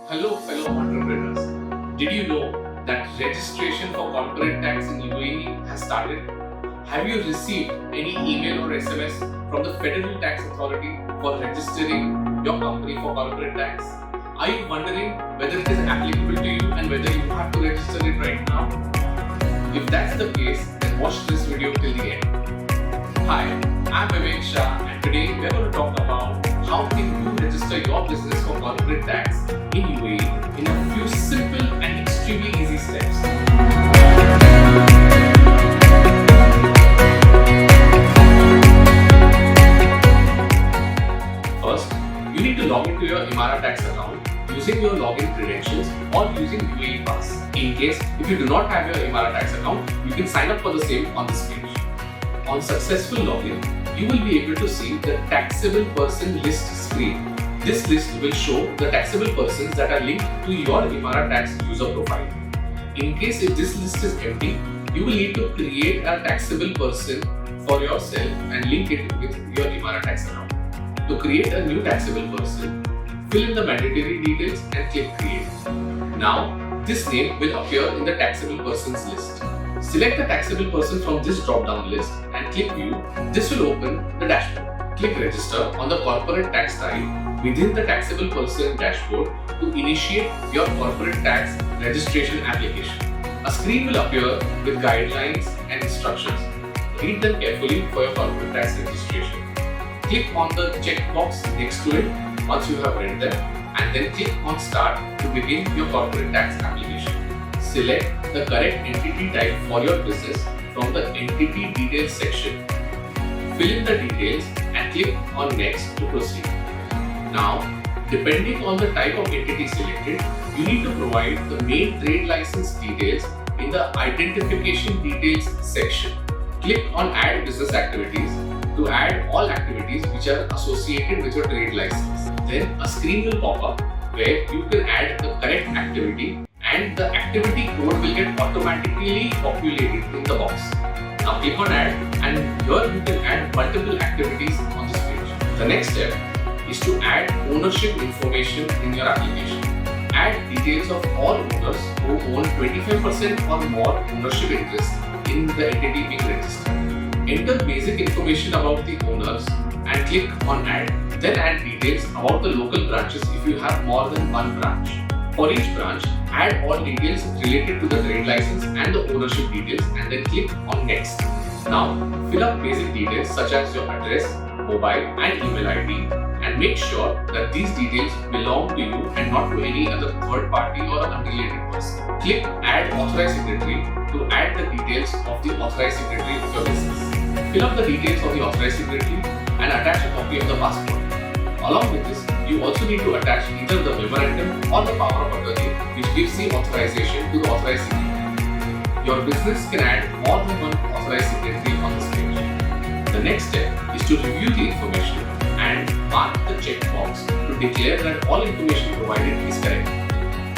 Hello, fellow entrepreneurs. Did you know that registration for corporate tax in UAE has started? Have you received any email or SMS from the Federal Tax Authority for registering your company for corporate tax? Are you wondering whether it is applicable to you and whether you have to register it right now? If that's the case, then watch this video till the end. Hi, I'm Vivek Shah, and today we're going to talk about how can you register your business for corporate tax in UAE in a few simple and extremely easy steps. First, you need to log into your Imara tax account using your login credentials or using UAE Pass. In case if you do not have your Imara tax account, you can sign up for the same on this page. On successful login, you will be able to see the taxable person list screen. This list will show the taxable persons that are linked to your Imara tax user profile. In case if this list is empty, you will need to create a taxable person for yourself and link it with your Imara tax account. To create a new taxable person, fill in the mandatory details and click create. Now, this name will appear in the taxable persons list. Select the taxable person from this drop-down list and click View. This will open the dashboard. Click Register on the corporate tax type within the taxable person dashboard to initiate your corporate tax registration application. A screen will appear with guidelines and instructions. Read them carefully for your corporate tax registration. Click on the checkbox next to it once you have read them and then click on Start to begin your corporate tax application. Select the correct entity type for your business from the Entity Details section. Fill in the details and click on Next to proceed. Now, depending on the type of entity selected, you need to provide the main trade license details in the Identification Details section. Click on Add Business Activities to add all activities which are associated with your trade license. Then a screen will pop up where you can add the correct activity and the activity code will get automatically populated in the box. Now click on Add and here you can add multiple activities on this page. The next step is to add ownership information in your application. Add details of all owners who own 25% or more ownership interest in the entity being registered. Enter basic information about the owners and click on Add. Then add details about the local branches if you have more than one branch. For each branch, add all details related to the trade license and the ownership details and then click on Next. Now, fill up basic details such as your address, mobile and email ID and make sure that these details belong to you and not to any other third party or unrelated person. Click Add Authorized Signatory to add the details of the authorized signatory of your business. Fill up the details of the authorized signatory and attach a copy of the passport. Along with this, you also need to attach either the memorandum or the power of attorney which gives the authorization to the authorized signatory. Your business can add more than one authorized signatory on this page. The next step is to review the information and mark the checkbox to declare that all information provided is correct.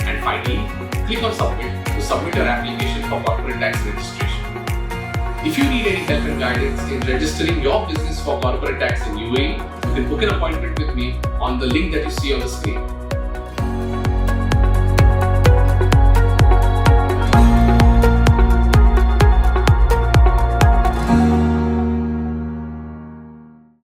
And finally, click on Submit to submit your application for corporate tax registration. If you need any help and guidance in registering your business for corporate tax in UAE, you can book an appointment with me on the link that you see on the screen.